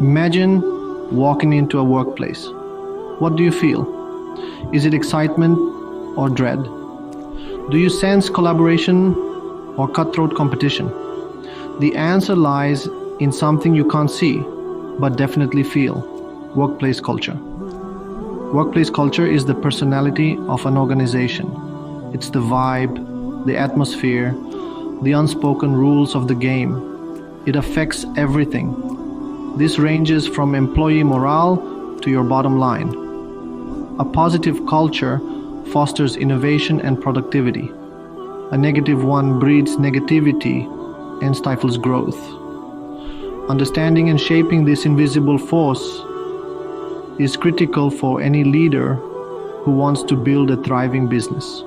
Imagine walking into a workplace. What do you feel? Is it excitement or dread? Do you sense collaboration or cutthroat competition? The answer lies in something you can't see, but definitely feel: workplace culture. Workplace culture is the personality of an organization. It's the vibe, the atmosphere, the unspoken rules of the game. It affects everything. This ranges from employee morale to your bottom line. A positive culture fosters innovation and productivity. A negative one breeds negativity and stifles growth. Understanding and shaping this invisible force is critical for any leader who wants to build a thriving business.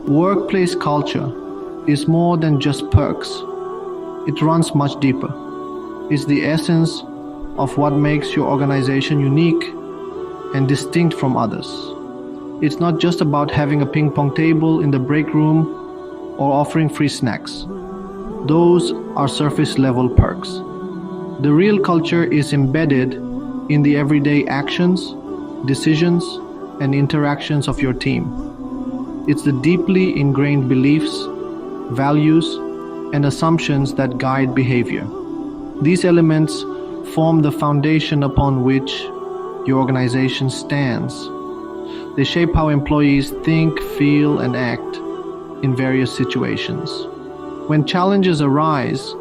Workplace culture is more than just perks. It runs much deeper. It's the essence of what makes your organization unique and distinct from others. It's not just about having a ping pong table in the break room or offering free snacks. Those are surface level perks. The real culture is embedded in the everyday actions, decisions, and interactions of your team. It's the deeply ingrained beliefs, values, and assumptions that guide behavior. These elements form the foundation upon which your organization stands. They shape how employees think, feel, and act in various situations. When challenges arise,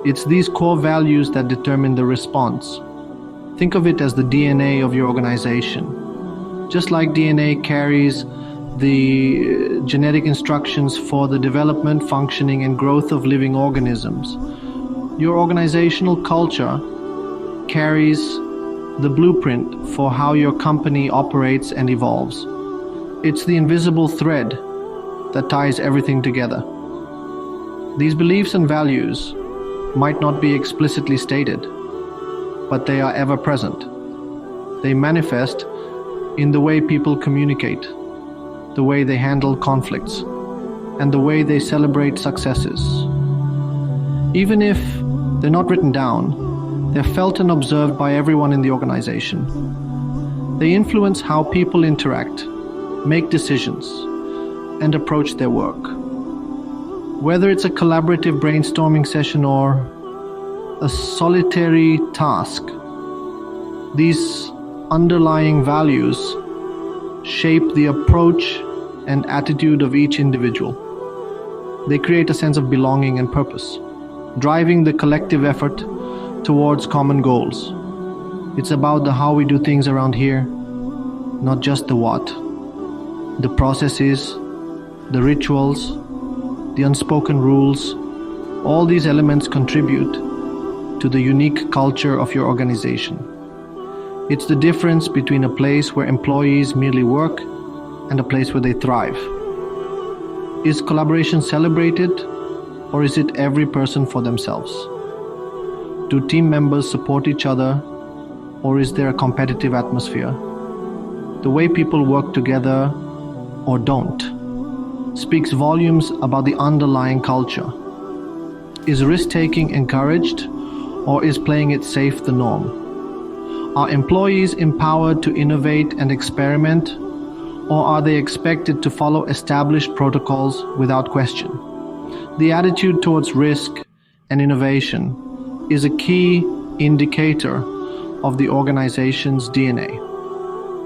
it's these core values that determine the response. Think of it as the DNA of your organization. Just like DNA carries the genetic instructions for the development, functioning, and growth of living organisms, your organizational culture carries the blueprint for how your company operates and evolves. It's the invisible thread that ties everything together. These beliefs and values might not be explicitly stated, but they are ever present. They manifest in the way people communicate, the way they handle conflicts, and the way they celebrate successes. Even if they're not written down, they're felt and observed by everyone in the organization. They influence how people interact, make decisions, and approach their work. Whether it's a collaborative brainstorming session or a solitary task, these underlying values shape the approach and attitude of each individual. They create a sense of belonging and purpose, driving the collective effort towards common goals. It's about the how we do things around here, not just the what. The processes, the rituals, the unspoken rules, all these elements contribute to the unique culture of your organization. It's the difference between a place where employees merely work and a place where they thrive. Is collaboration celebrated, or is it every person for themselves? Do team members support each other, or is there a competitive atmosphere? The way people work together or don't speaks volumes about the underlying culture. Is risk-taking encouraged, or is playing it safe the norm? Are employees empowered to innovate and experiment, or are they expected to follow established protocols without question? The attitude towards risk and innovation is a key indicator of the organization's DNA.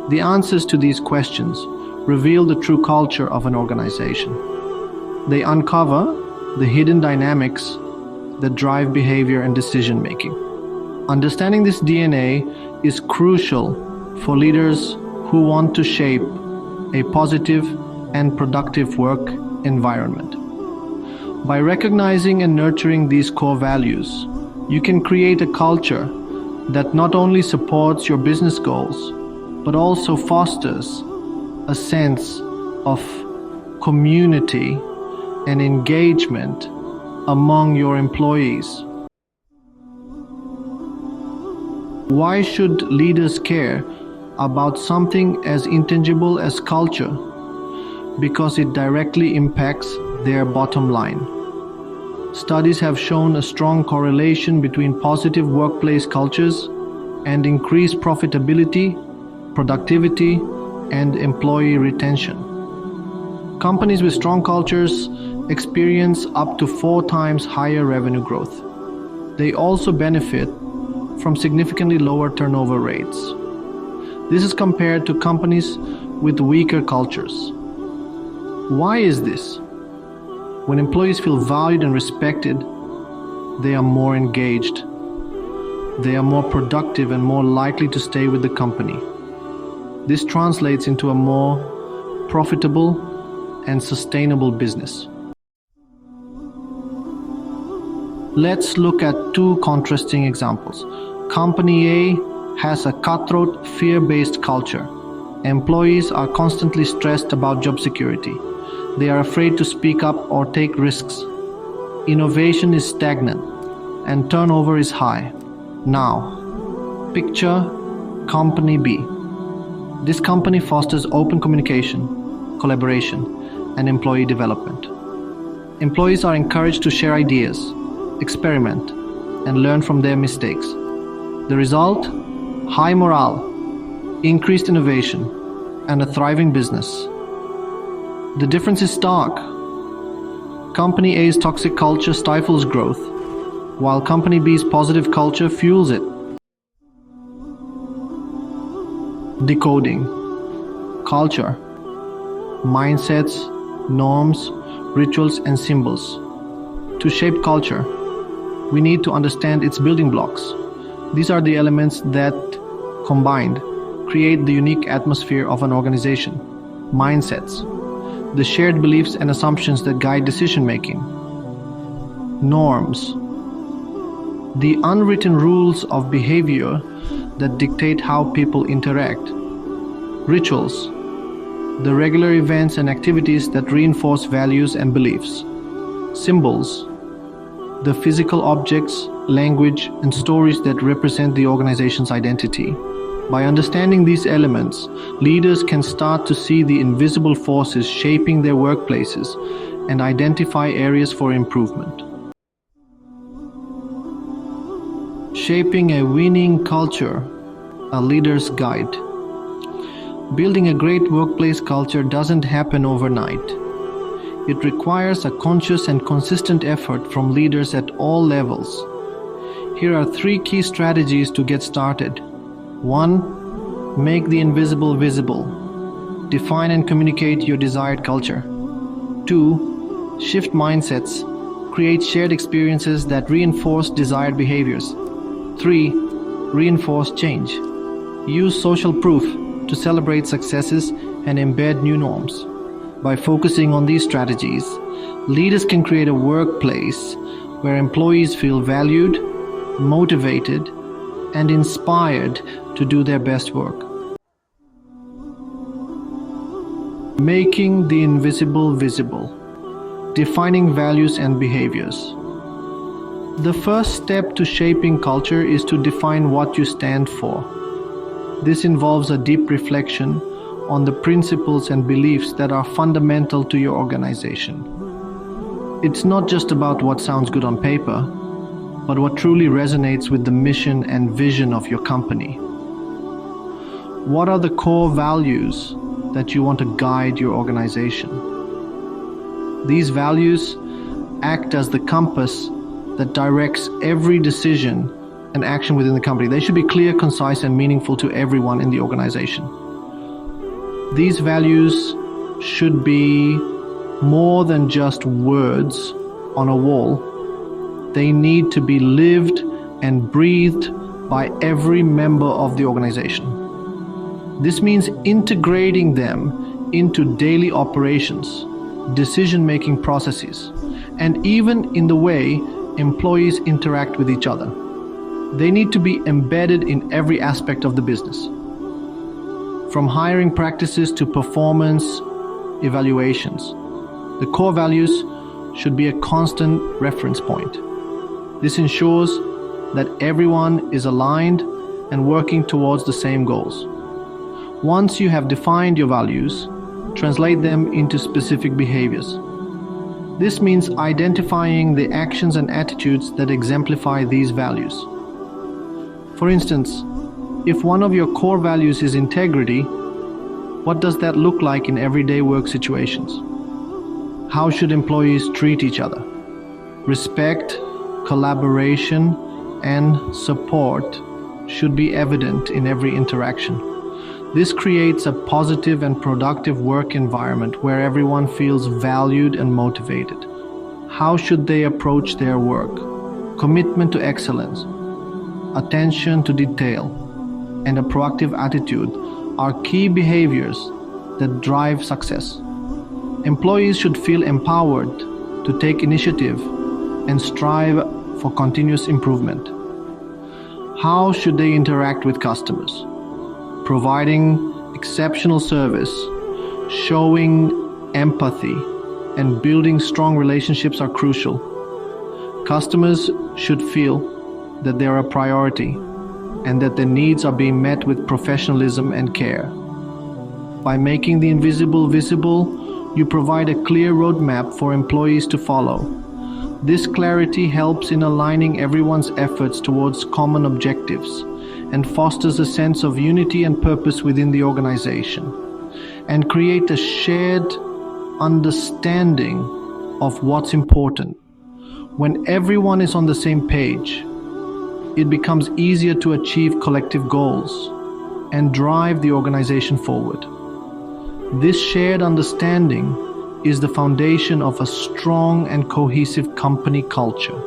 The answers to these questions reveal the true culture of an organization. They uncover the hidden dynamics that drive behavior and decision making. Understanding this DNA is crucial for leaders who want to shape a positive and productive work environment. By recognizing and nurturing these core values, you can create a culture that not only supports your business goals, but also fosters a sense of community and engagement among your employees. Why should leaders care about something as intangible as culture? Because it directly impacts their bottom line. Studies have shown a strong correlation between positive workplace cultures and increased profitability, productivity, and employee retention. Companies with strong cultures experience up to 4 times higher revenue growth. They also benefit from significantly lower turnover rates. This is compared to companies with weaker cultures. Why is this? When employees feel valued and respected, they are more engaged. They are more productive and more likely to stay with the company. This translates into a more profitable and sustainable business. Let's look at 2 contrasting examples. Company A has a cutthroat, fear-based culture. Employees are constantly stressed about job security. They are afraid to speak up or take risks. Innovation is stagnant and turnover is high. Now, picture Company B. This company fosters open communication, collaboration, and employee development. Employees are encouraged to share ideas, experiment, and learn from their mistakes. The result? High morale, increased innovation, and a thriving business. The difference is stark. Company A's toxic culture stifles growth, while Company B's positive culture fuels it. Decoding. Culture. Mindsets, norms, rituals, and symbols. To shape culture, we need to understand its building blocks. These are the elements that, combined, create the unique atmosphere of an organization. Mindsets. The shared beliefs and assumptions that guide decision-making. Norms. The unwritten rules of behavior that dictate how people interact. Rituals. The regular events and activities that reinforce values and beliefs. Symbols. The physical objects, language, and stories that represent the organization's identity. By understanding these elements, leaders can start to see the invisible forces shaping their workplaces and identify areas for improvement. Shaping a winning culture, a leader's guide. Building a great workplace culture doesn't happen overnight. It requires a conscious and consistent effort from leaders at all levels. Here are 3 key strategies to get started. 1. Make the invisible visible. Define and communicate your desired culture. 2. Shift mindsets. Create shared experiences that reinforce desired behaviors. 3. Reinforce change. Use social proof to celebrate successes and embed new norms. By focusing on these strategies, leaders can create a workplace where employees feel valued, motivated, and inspired to do their best work. Making the invisible visible. Defining values and behaviors. The first step to shaping culture is to define what you stand for. This involves a deep reflection on the principles and beliefs that are fundamental to your organization. It's not just about what sounds good on paper, but what truly resonates with the mission and vision of your company. What are the core values that you want to guide your organization? These values act as the compass that directs every decision and action within the company. They should be clear, concise, and meaningful to everyone in the organization. These values should be more than just words on a wall. They need to be lived and breathed by every member of the organization. This means integrating them into daily operations, decision-making processes, and even in the way employees interact with each other. They need to be embedded in every aspect of the business, from hiring practices to performance evaluations. The core values should be a constant reference point. This ensures that everyone is aligned and working towards the same goals. Once you have defined your values, translate them into specific behaviors. This means identifying the actions and attitudes that exemplify these values. For instance, if one of your core values is integrity, what does that look like in everyday work situations? How should employees treat each other? Respect, collaboration, and support should be evident in every interaction. This creates a positive and productive work environment where everyone feels valued and motivated. How should they approach their work? Commitment to excellence, attention to detail, and a proactive attitude are key behaviors that drive success. Employees should feel empowered to take initiative and strive for continuous improvement. How should they interact with customers? Providing exceptional service, showing empathy, and building strong relationships are crucial. Customers should feel that they are a priority and that their needs are being met with professionalism and care. By making the invisible visible, you provide a clear roadmap for employees to follow. This clarity helps in aligning everyone's efforts towards common objectives and fosters a sense of unity and purpose within the organization, and create a shared understanding of what's important. When everyone is on the same page, it becomes easier to achieve collective goals and drive the organization forward. This shared understanding is the foundation of a strong and cohesive company culture.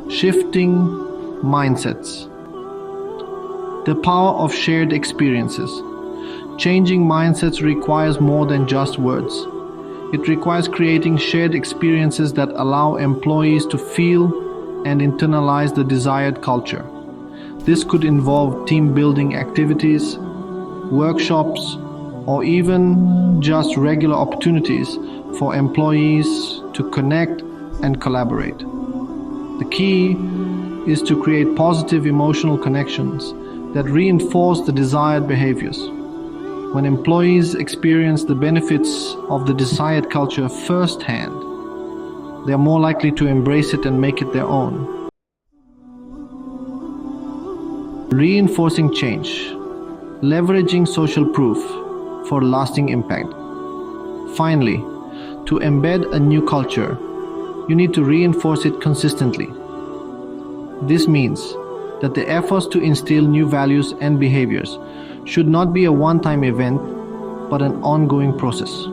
Shifting mindsets. The power of shared experiences. Changing mindsets requires more than just words. It requires creating shared experiences that allow employees to feel and internalize the desired culture. This could involve team building activities, workshops, or even just regular opportunities for employees to connect and collaborate. The key is to create positive emotional connections that reinforce the desired behaviors. When employees experience the benefits of the desired culture firsthand, they are more likely to embrace it and make it their own. Reinforcing change. Leveraging social proof for lasting impact. Finally, to embed a new culture, you need to reinforce it consistently. This means that the efforts to instill new values and behaviors should not be a one-time event, but an ongoing process.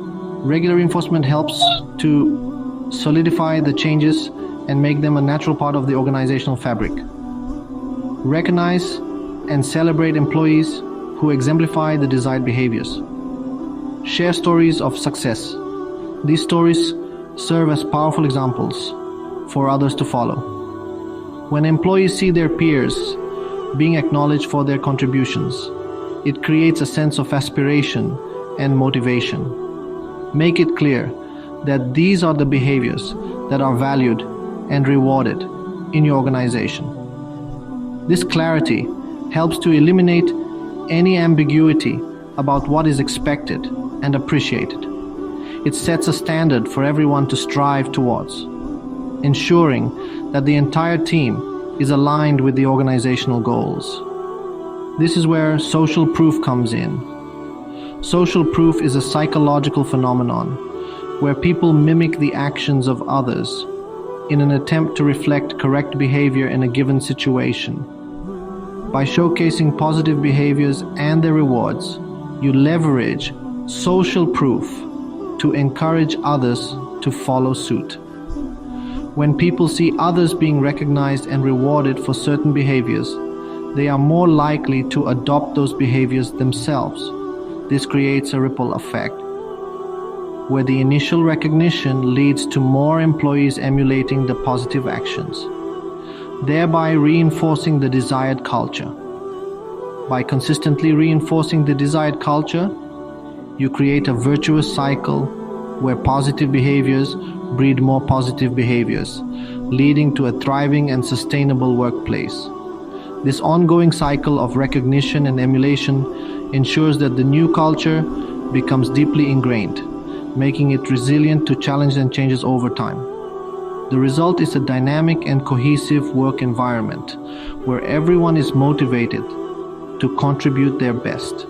Regular reinforcement helps to solidify the changes and make them a natural part of the organizational fabric. Recognize and celebrate employees who exemplify the desired behaviors. Share stories of success. These stories serve as powerful examples for others to follow. When employees see their peers being acknowledged for their contributions, it creates a sense of aspiration and motivation. Make it clear that these are the behaviors that are valued and rewarded in your organization. This clarity helps to eliminate any ambiguity about what is expected and appreciated. It sets a standard for everyone to strive towards, ensuring that the entire team is aligned with the organizational goals. This is where social proof comes in. Social proof is a psychological phenomenon where people mimic the actions of others in an attempt to reflect correct behavior in a given situation. By showcasing positive behaviors and their rewards, you leverage social proof to encourage others to follow suit. When people see others being recognized and rewarded for certain behaviors, they are more likely to adopt those behaviors themselves. This creates a ripple effect, where the initial recognition leads to more employees emulating the positive actions, thereby reinforcing the desired culture. By consistently reinforcing the desired culture, you create a virtuous cycle where positive behaviors breed more positive behaviors, leading to a thriving and sustainable workplace. This ongoing cycle of recognition and emulation ensures that the new culture becomes deeply ingrained, making it resilient to challenges and changes over time. The result is a dynamic and cohesive work environment where everyone is motivated to contribute their best.